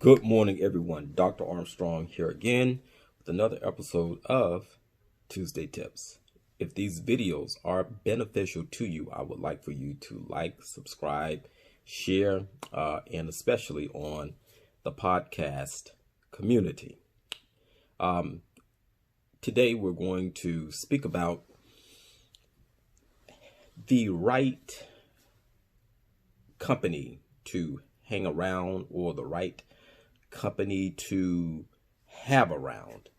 Good morning, everyone. Dr. Armstrong here again with another episode of Tuesday Tips. If these videos are beneficial to you, I would like for you to like, subscribe, share, and especially on the podcast community. Today, we're going to speak about the right company to hang around or the right company to have around.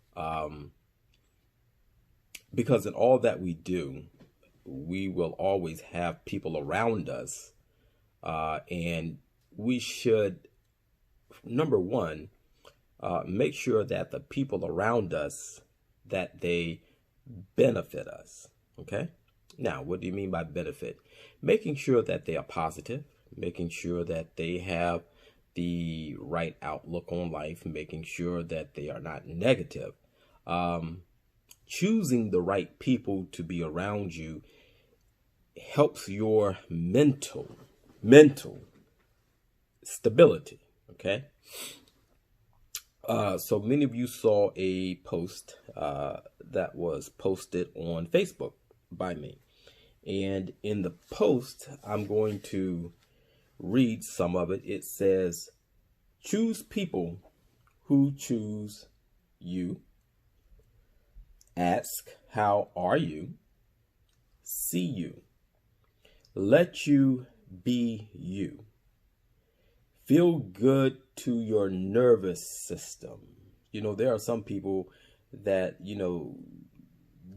Because in all that we do, we will always have people around us. And we should, number one, make sure that the people around us, that they benefit us. Okay? Now, what do you mean by benefit? Making sure that they are positive, making sure that they have the right outlook on life, making sure that they are not negative. Choosing the right people to be around you helps your mental stability. Okay. So many of you saw a post that was posted on Facebook by me. And in the post, I'm going to read some of it. It says, choose people who choose you. Ask, how are you? See you. Let you be you. Feel good to your nervous system. You know, there are some people that,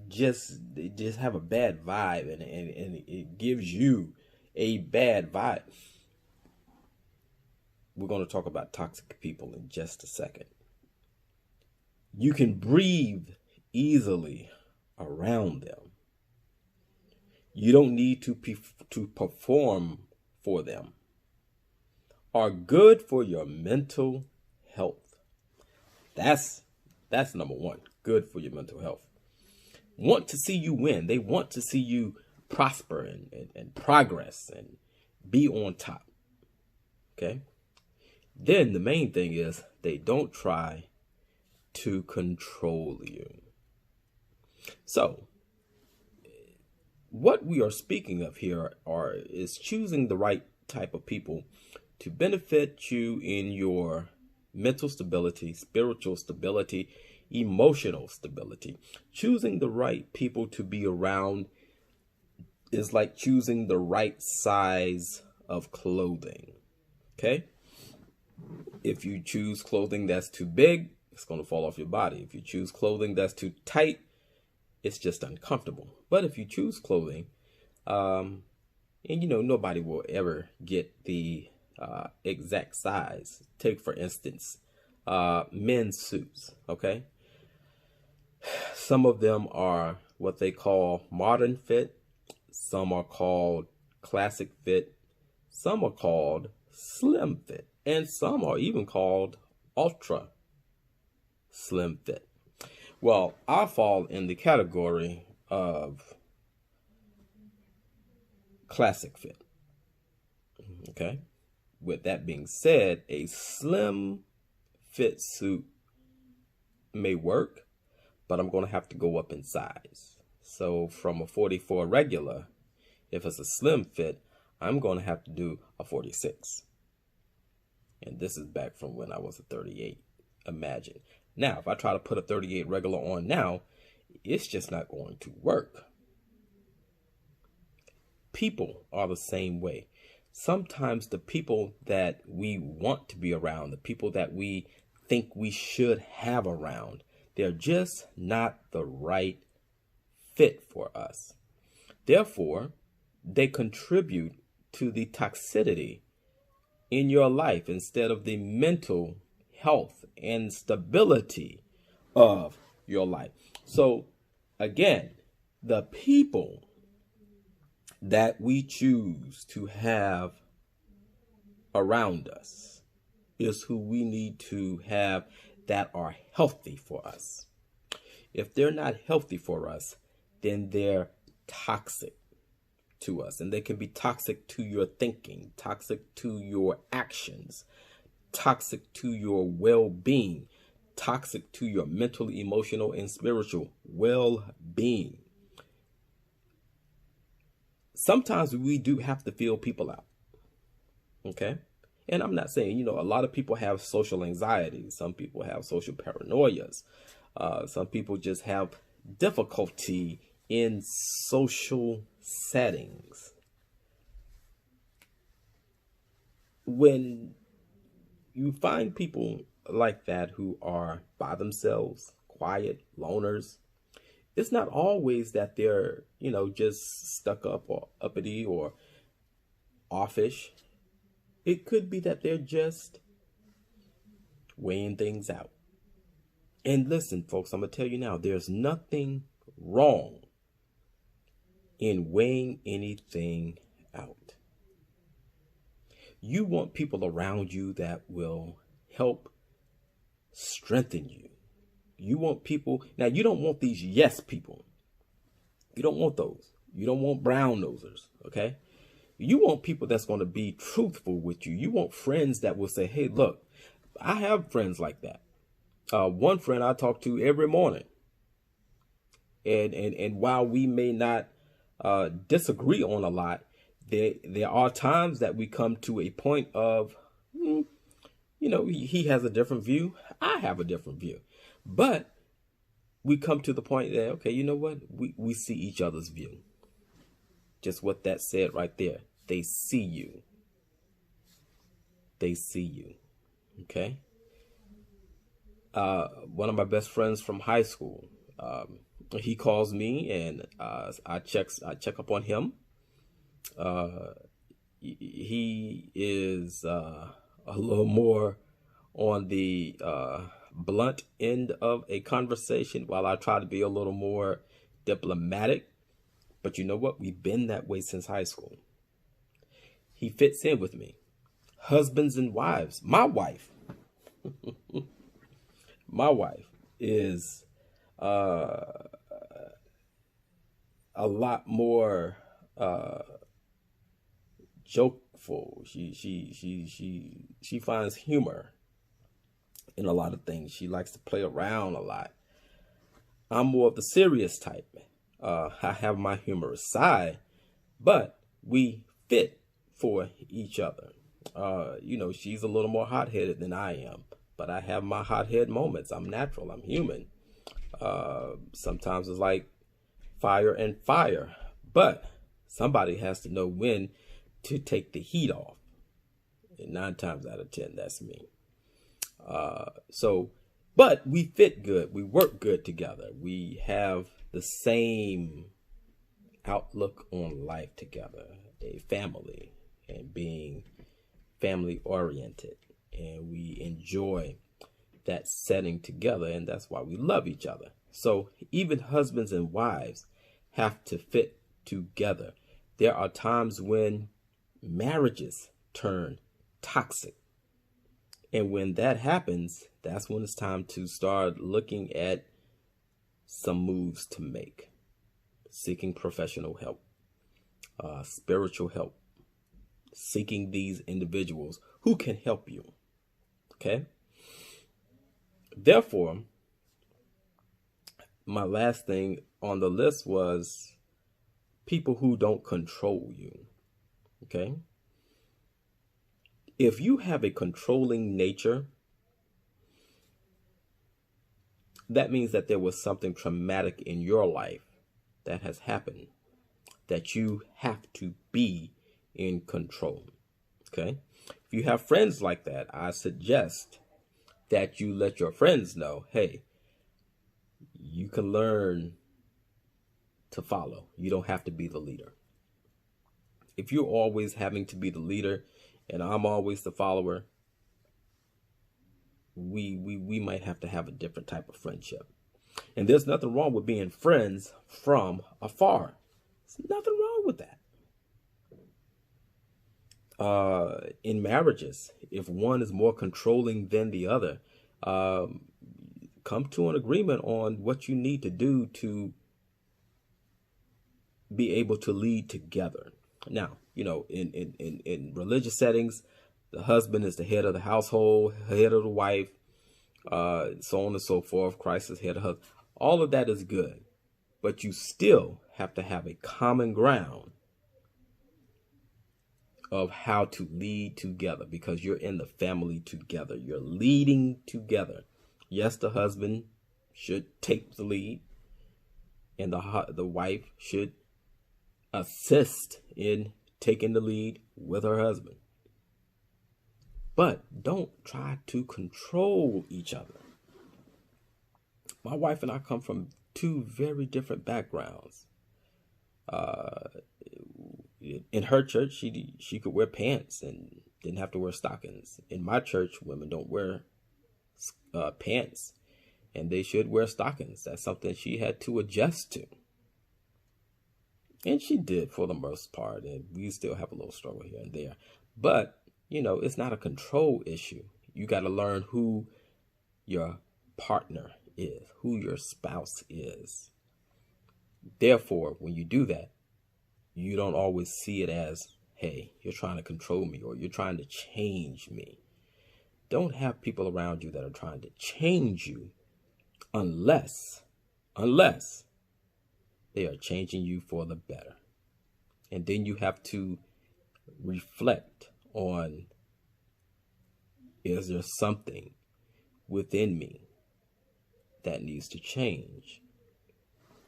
just have a bad vibe and it gives you a bad vibe. We're going to talk about toxic people in just a second. You can breathe easily around them. You don't need to perform for them. Are good for your mental health. That's number one. Good for your mental health. Want to see you win. They want to see you prosper and progress and be on top. Okay? Then the main thing is they don't try to control you. So, what we are speaking of here is choosing the right type of people to benefit you in your mental stability, spiritual stability, emotional stability. Choosing the right people to be around is like choosing the right size of clothing. Okay? If you choose clothing that's too big, it's going to fall off your body. If you choose clothing that's too tight, it's just uncomfortable. But if you choose clothing, and nobody will ever get the exact size. Take, for instance, men's suits, okay? Some of them are what they call modern fit. Some are called classic fit. Some are called slim fit. And some are even called ultra slim fit. Well, I fall in the category of classic fit. Okay. With that being said, a slim fit suit may work, but I'm going to have to go up in size. So from a 44 regular, if it's a slim fit, I'm going to have to do a 46. And this is back from when I was a 38. Imagine. Now, if I try to put a 38 regular on now, it's just not going to work. People are the same way. Sometimes the people that we want to be around, the people that we think we should have around, they're just not the right fit for us. Therefore, they contribute to the toxicity in your life instead of the mental health and stability of your life. So again, the people that we choose to have around us is who we need to have that are healthy for us. If they're not healthy for us, then they're toxic to us, and they can be toxic to your thinking, toxic to your actions, toxic to your well-being, toxic to your mental, emotional, and spiritual well-being. Sometimes we do have to feel people out. Okay. And I'm not saying, a lot of people have social anxiety. Some people have social paranoias. Some people just have difficulty in social settings. When you find people like that who are by themselves, quiet, loners, it's not always that they're, just stuck up or uppity or offish. It could be that they're just weighing things out. And listen, folks, I'm going to tell you now, there's nothing wrong in weighing anything out. You want people around you that will help strengthen you. You want people, now you don't want these yes people. You don't want those. You don't want brown nosers, okay? You want people that's going to be truthful with you. You want friends that will say, hey, look, I have friends like that. One friend I talk to every morning. And while we may not disagree on a lot, there are times that we come to a point of, he has a different view. I have a different view. But we come to the point that, okay, you know what? We see each other's view. Just what that said right there. They see you. They see you. Okay. One of my best friends from high school, he calls me and I check up on him. He is a little more on the blunt end of a conversation, while I try to be a little more diplomatic. But you know what? We've been that way since high school. He fits in with me. Husbands and wives. My wife. My wife is a lot more jokeful. She finds humor in a lot of things. She likes to play around a lot. I'm more of the serious type. I have my humorous side, but we fit for each other. She's a little more hot-headed than I am, but I have my hot-head moments. I'm natural. I'm human. Sometimes it's like fire and fire, but somebody has to know when to take the heat off. And 9 times out of 10, that's me. But we fit good. We work good together. We have the same outlook on life together, a family, and being family oriented. And we enjoy that setting together, and that's why we love each other. So even husbands and wives have to fit together. There are times when marriages turn toxic. And when that happens, that's when it's time to start looking at some moves to make. Seeking professional help, spiritual help, seeking these individuals who can help you. Okay? Therefore, my last thing on the list was people who don't control you. Okay? If you have a controlling nature, that means that there was something traumatic in your life that has happened, that you have to be in control. Okay? If you have friends like that, I suggest that you let your friends know, hey, you can learn to follow. You don't have to be the leader. If you're always having to be the leader and I'm always the follower, we might have to have a different type of friendship. And there's nothing wrong with being friends from afar. There's nothing wrong with that. In marriages, if one is more controlling than the other, come to an agreement on what you need to do to be able to lead together. Now, in religious settings, the husband is the head of the household, head of the wife, so on and so forth. Christ is head of husband. All of that is good, but you still have to have a common ground of how to lead together, because you're in the family together. You're leading together. Yes, the husband should take the lead, and the wife should assist in taking the lead with her husband. But don't try to control each other. My wife and I come from two very different backgrounds. In her church, she could wear pants and didn't have to wear stockings. In my church, women don't wear pants, and they should wear stockings. That's something she had to adjust to. And she did for the most part, and we still have a little struggle here and there. But, it's not a control issue. You got to learn who your partner is, who your spouse is. Therefore, when you do that, you don't always see it as, hey, you're trying to control me or you're trying to change me. Don't have people around you that are trying to change you unless they are changing you for the better. And then you have to reflect on, is there something within me that needs to change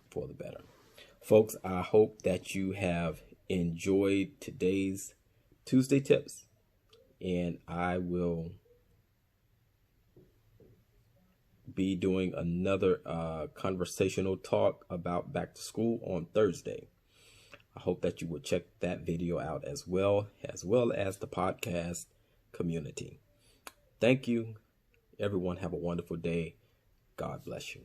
for the better? Folks, I hope that you have enjoyed today's Tuesday Tips, and I will be doing another conversational talk about back to school on Thursday. I hope that you will check that video out as well as the podcast community. Thank you, everyone. Have a wonderful day. God bless you.